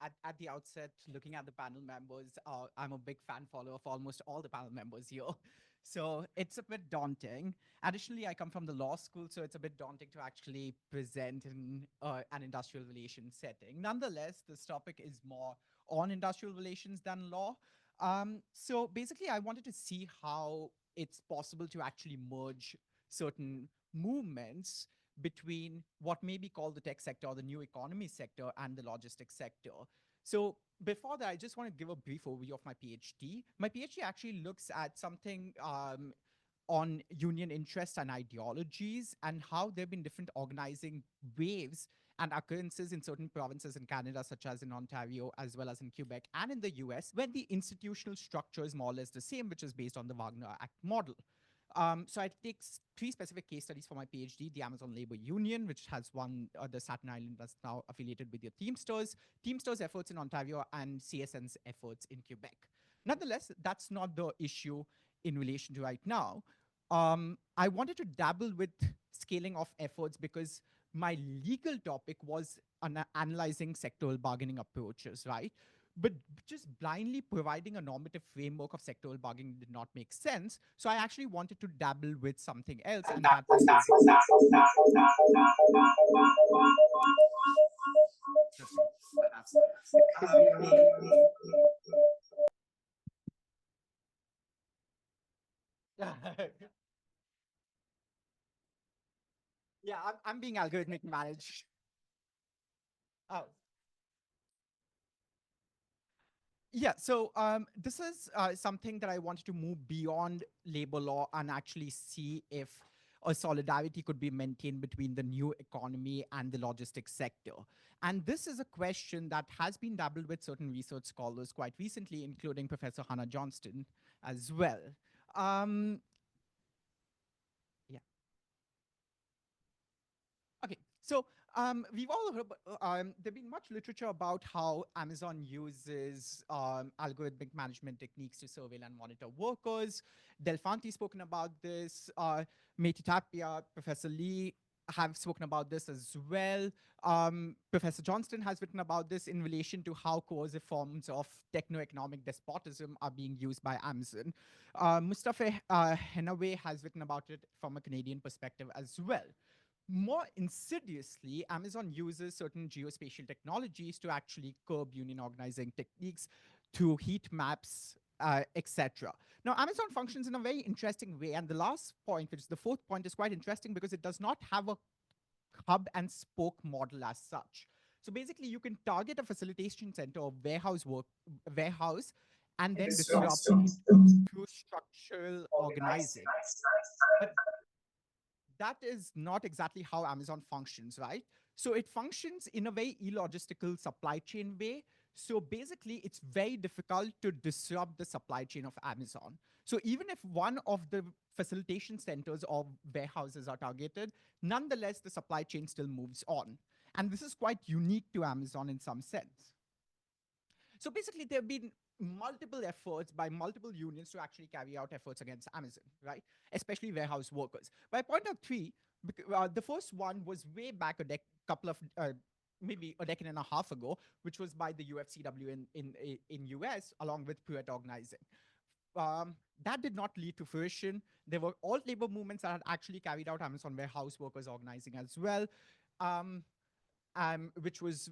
at the outset, looking at the panel members, I'm a big fan follower of almost all the panel members here. So it's a bit daunting. Additionally, I come from the law school, so it's a bit daunting to actually present in an industrial relations setting. Nonetheless, this topic is more on industrial relations than law. So basically, I wanted to see how it's possible to actually merge certain movements between what may be called the tech sector or the new economy sector and the logistics sector. So before that, I just want to give a brief overview of my PhD. My PhD actually looks at something on union interests and ideologies and how there have been different organizing waves and occurrences in certain provinces in Canada, such as in Ontario, as well as in Quebec and in the US, when the institutional structure is more or less the same, which is based on the Wagner Act model. So I take three specific case studies for my PhD: the Amazon Labor Union, which has won the Staten Island, that's now affiliated with the Teamsters efforts in Ontario, and CSN's efforts in Quebec. Nonetheless, that's not the issue in relation to right now. I wanted to dabble with scaling of efforts because my legal topic was analyzing sectoral bargaining approaches, right? But just blindly providing a normative framework of sectoral bargaining did not make sense. So I actually wanted to dabble with something else, and that was yeah, I'm being algorithmic managed. Oh, yeah, so this is something that I wanted to move beyond labor law and actually see if a solidarity could be maintained between the new economy and the logistics sector. And this is a question that has been dabbled with certain research scholars quite recently, including Professor Hannah Johnston as well. Um, yeah. Okay, so we've all heard, there's been much literature about how Amazon uses algorithmic management techniques to surveil and monitor workers. Delfanti spoken about this. Meti Tapia, Professor Lee have spoken about this as well. Professor Johnston has written about this in relation to how coercive forms of techno-economic despotism are being used by Amazon. Mustafa Henaway has written about it from a Canadian perspective as well. More insidiously, Amazon uses certain geospatial technologies to actually curb union organizing techniques through heat maps, etc. Now, Amazon functions in a very interesting way. And the last point, which is the fourth point, is quite interesting because it does not have a hub and spoke model as such. So basically, you can target a facilitation center or warehouse and then disrupt it through structural organizing. But that is not exactly how Amazon functions, right? So it functions in a very illogistical supply chain way. So basically, it's very difficult to disrupt the supply chain of Amazon. So even if one of the facilitation centers or warehouses are targeted, nonetheless, the supply chain still moves on. And this is quite unique to Amazon in some sense. So basically, there have been multiple efforts by multiple unions to actually carry out efforts against Amazon, right? Especially warehouse workers. But I point out three. The first one was way back maybe a decade and a half ago, which was by the UFCW in US, along with Pruitt Organizing. That did not lead to fruition. There were all labor movements that had actually carried out Amazon warehouse workers organizing as well, um, which was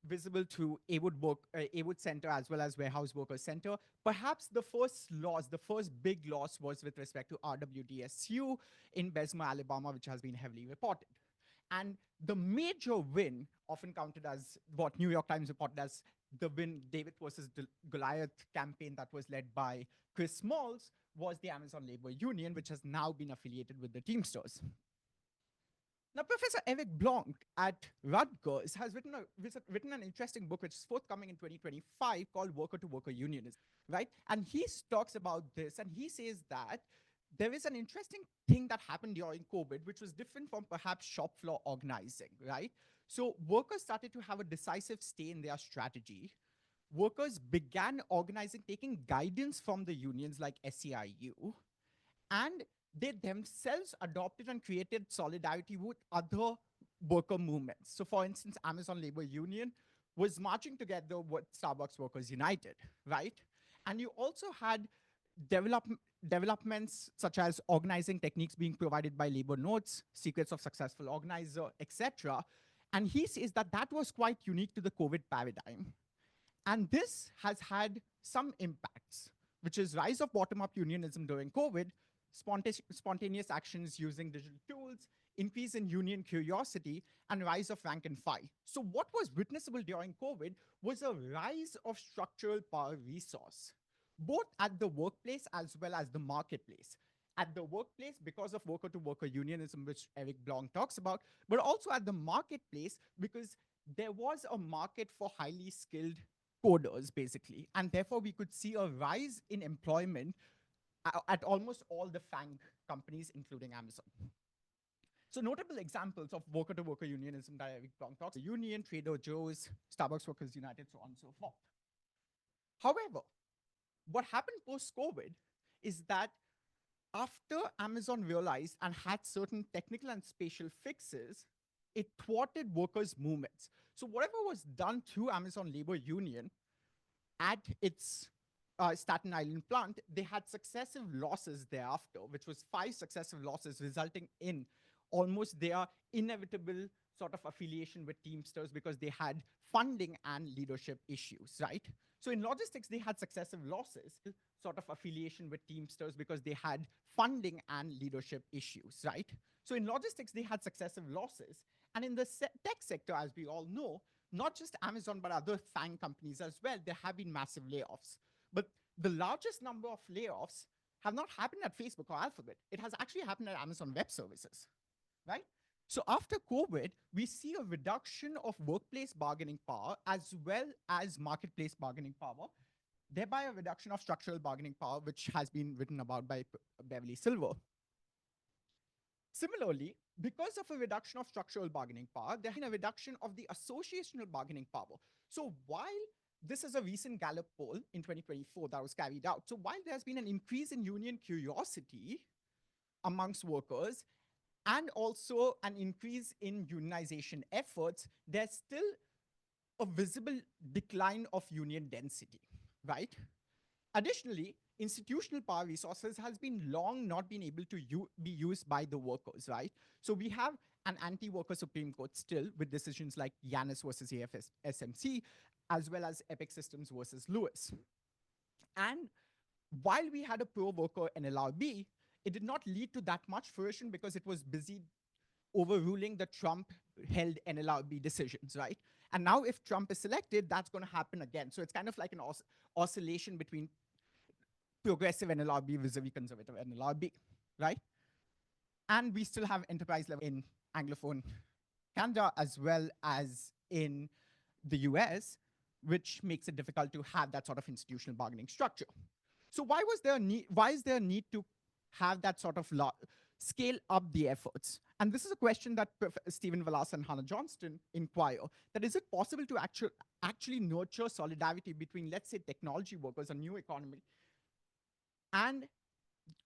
visible to Awood Center as well as Warehouse Workers Center. Perhaps the first big loss was with respect to RWDSU in Bessemer, Alabama, which has been heavily reported. And the major win, often counted as what New York Times reported as the win David versus Goliath campaign that was led by Chris Smalls, was the Amazon Labor Union, which has now been affiliated with the Teamsters. Now, Professor Eric Blanc at Rutgers has written an interesting book, which is forthcoming in 2025, called Worker to Worker Unionism, right? And he talks about this, and he says that there is an interesting thing that happened during COVID, which was different from perhaps shop floor organizing, right? So workers started to have a decisive stay in their strategy. Workers began organizing, taking guidance from the unions like SEIU, and they themselves adopted and created solidarity with other worker movements. So for instance, Amazon Labor Union was marching together with Starbucks Workers United, right? And you also had develop, developments such as organizing techniques being provided by labor notes, secrets of successful organizer, etc. And he says that that was quite unique to the COVID paradigm. And this has had some impacts, which is rise of bottom-up unionism during COVID, spontaneous actions using digital tools, increase in union curiosity, and rise of rank and file. So what was witnessable during COVID was a rise of structural power resource, both at the workplace as well as the marketplace. At the workplace, because of worker-to-worker unionism, which Eric Blanc talks about, but also at the marketplace, because there was a market for highly skilled coders, basically. And therefore, we could see a rise in employment at almost all the FANG companies, including Amazon. So notable examples of worker-to-worker unionism that Eric Blanc talks, the union, Trader Joe's, Starbucks Workers United, so on and so forth. However, what happened post-COVID is that after Amazon realized and had certain technical and spatial fixes, it thwarted workers' movements. So whatever was done through Amazon Labor Union at its Staten Island plant, they had successive losses thereafter, which was 5 successive losses, resulting in almost their inevitable sort of affiliation with Teamsters because they had funding and leadership issues, right? So in logistics, they had successive losses, sort of affiliation with Teamsters because they had funding and leadership issues, right? So in logistics, they had successive losses. And in the tech sector, as we all know, not just Amazon, but other FANG companies as well, there have been massive layoffs. But the largest number of layoffs have not happened at Facebook or Alphabet. It has actually happened at Amazon Web Services, right? So after COVID, we see a reduction of workplace bargaining power as well as marketplace bargaining power, thereby a reduction of structural bargaining power, which has been written about by Beverly Silver. Similarly, because of a reduction of structural bargaining power, there has been a reduction of the associational bargaining power. So while this is a recent Gallup poll in 2024 that was carried out, so while there's been an increase in union curiosity amongst workers, and also an increase in unionization efforts, there's still a visible decline of union density, right? Additionally, institutional power resources has been long not been able to be used by the workers, right? So we have an anti-worker Supreme Court still with decisions like Yanis versus AFS SMC, as well as Epic Systems versus Lewis. And while we had a pro-worker NLRB, it did not lead to that much fruition because it was busy overruling the Trump-held NLRB decisions, right? And now if Trump is selected, that's going to happen again. So it's kind of like an oscillation between progressive NLRB vis-a-vis conservative NLRB, right? And we still have enterprise level in Anglophone Canada as well as in the US, which makes it difficult to have that sort of institutional bargaining structure. So why is there a need to have that sort of scale up the efforts? And this is a question that Stephen Vallas and Hannah Johnston inquire, that is it possible to actually nurture solidarity between, let's say, technology workers, a new economy, and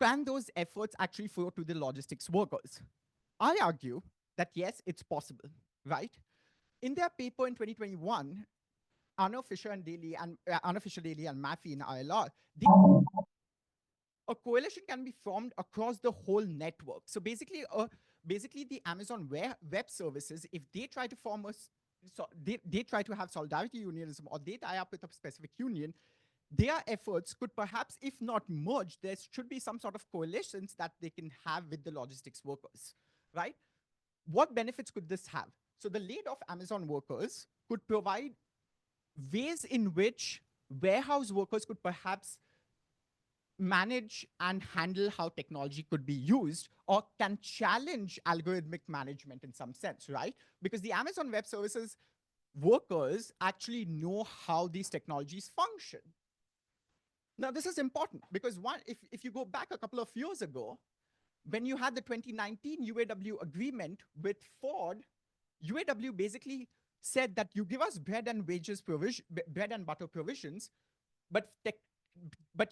can those efforts actually flow to the logistics workers? I argue that yes, it's possible, right? In their paper in 2021, Anna Fisher Daly and Maffey in ILR, a coalition can be formed across the whole network. So basically, the Amazon Web Services, if they try to form they try to have solidarity unionism or they tie up with a specific union, their efforts could perhaps, if not merge, there should be some sort of coalitions that they can have with the logistics workers, right? What benefits could this have? So the laid-off Amazon workers could provide ways in which warehouse workers could perhaps manage and handle how technology could be used or can challenge algorithmic management in some sense, right? Because the Amazon Web Services workers actually know how these technologies function. Now, this is important because if you go back a couple of years ago, when you had the 2019 UAW agreement with Ford, UAW basically said that you give us bread and butter provisions, but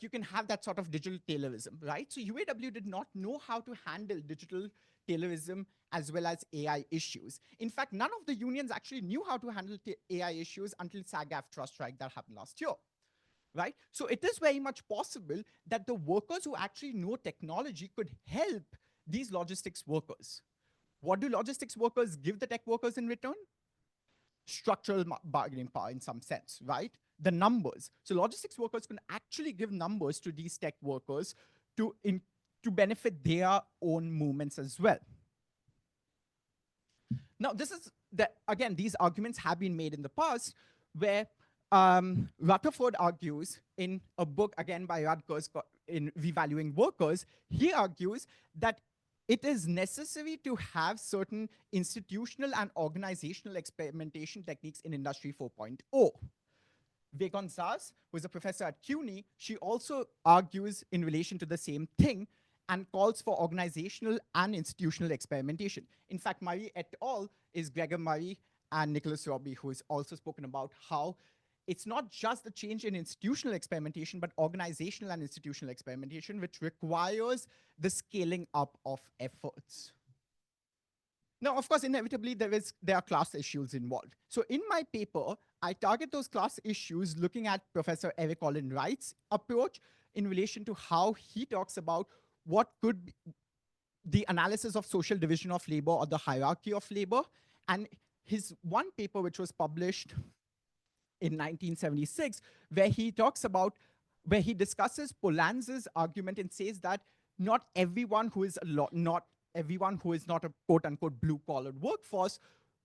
you can have that sort of digital taylorism, right? So UAW did not know how to handle digital taylorism as well as AI issues. In fact, none of the unions actually knew how to handle AI issues until SAG-AFTRA trust strike that happened last year, right? So it is very much possible that the workers who actually know technology could help these logistics workers. What do logistics workers give the tech workers in return? Structural bargaining power in some sense, right? The numbers. So logistics workers can actually give numbers to these tech workers to benefit their own movements as well. Now, this is again, these arguments have been made in the past, where Rutherford argues in a book, again by Rutgers, in Revaluing Workers, he argues that it is necessary to have certain institutional and organizational experimentation techniques in Industry 4.0. Vegon Zars, who is a professor at CUNY, she also argues in relation to the same thing and calls for organizational and institutional experimentation. In fact, Murray et al. Is Gregor Murray and Nicholas Robbie, who has also spoken about how it's not just the change in institutional experimentation, but organizational and institutional experimentation, which requires the scaling up of efforts. Now, of course, inevitably, there are class issues involved. So in my paper, I target those class issues looking at Professor Eric Olin Wright's approach in relation to how he talks about what could be the analysis of social division of labor or the hierarchy of labor. And his one paper, which was published in 1976, where he talks about, where he discusses Polanyi's argument and says that not everyone who is not a quote unquote blue collar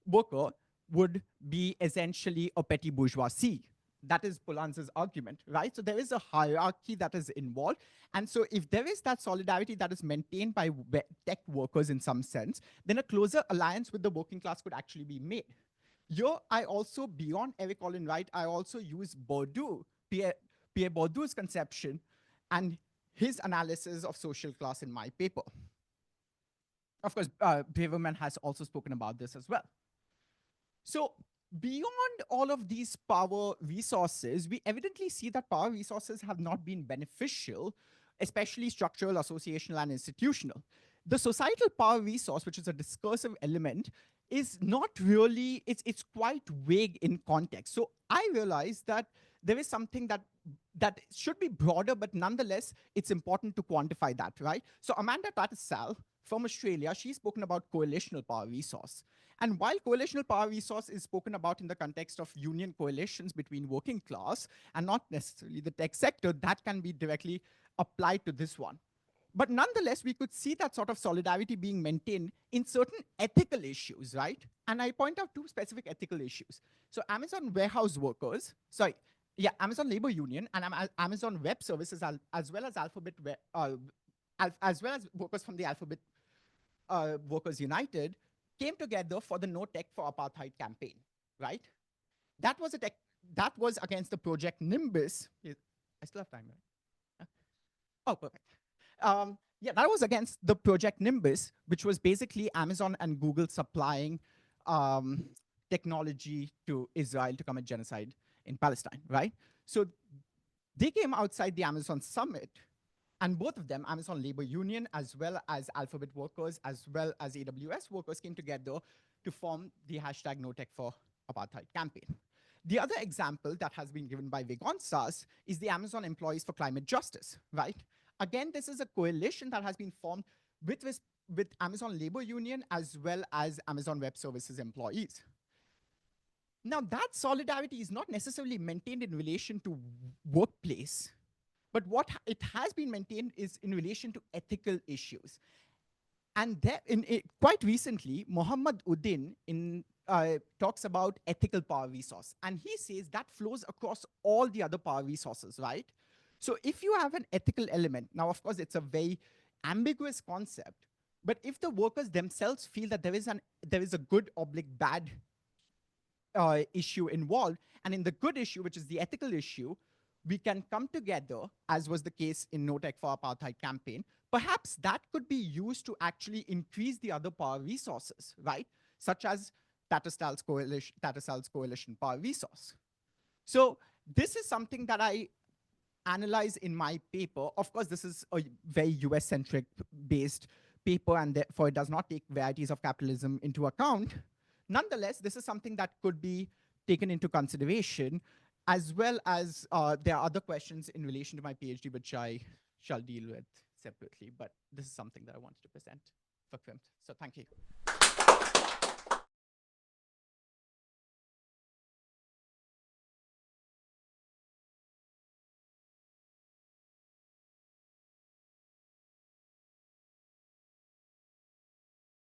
worker would be essentially a petty bourgeoisie. That is Polanyi's argument, right? So there is a hierarchy that is involved. And so if there is that solidarity that is maintained by tech workers in some sense, then a closer alliance with the working class could actually be made. Here, I also, beyond Eric Olin Wright, I also use Bourdieu, Pierre Bourdieu's conception and his analysis of social class in my paper. Of course, Braverman has also spoken about this as well. So beyond all of these power resources, we evidently see that power resources have not been beneficial, especially structural, associational, and institutional. The societal power resource, which is a discursive element, is not really, it's quite vague in context. So I realized that there is something that should be broader, but nonetheless, it's important to quantify that, right? So Amanda Tattersall from Australia, she's spoken about coalitional power resource. And while coalitional power resource is spoken about in the context of union coalitions between working class and not necessarily the tech sector, that can be directly applied to this one. But nonetheless, we could see that sort of solidarity being maintained in certain ethical issues, right? And I point out two specific ethical issues. So Amazon warehouse workers, Amazon Labor Union and Amazon Web Services, as well as as well as workers from the Alphabet Workers United, came together for the No Tech for Apartheid campaign, right? That was against the Project Nimbus. I still have time, right? Oh, perfect. That was against the Project Nimbus, which was basically Amazon and Google supplying technology to Israel to commit genocide in Palestine, right? So they came outside the Amazon Summit, and both of them, Amazon Labor Union, as well as Alphabet workers, as well as AWS workers, came together to form the hashtag No Tech for Apartheid campaign. The other example that has been given by Vegon Zars is the Amazon Employees for Climate Justice, right? Again, this is a coalition that has been formed with Amazon Labor Union as well as Amazon Web Services employees. Now, that solidarity is not necessarily maintained in relation to workplace, but what it has been maintained is in relation to ethical issues. And quite recently, Muhammad Uddin talks about ethical power resource. And he says that flows across all the other power resources, right? So if you have an ethical element, now, of course, it's a very ambiguous concept, but if the workers themselves feel that there is a good oblique bad issue involved, and in the good issue, which is the ethical issue, we can come together, as was the case in No Tech for Apartheid campaign. Perhaps that could be used to actually increase the other power resources, right? Such as Tattersall's coalition power resource. So this is something that I analyze in my paper. Of course, this is a very US-centric based paper and therefore it does not take varieties of capitalism into account. Nonetheless, this is something that could be taken into consideration, as well as there are other questions in relation to my PhD, which I shall deal with separately. But this is something that I wanted to present for QIMT. So thank you.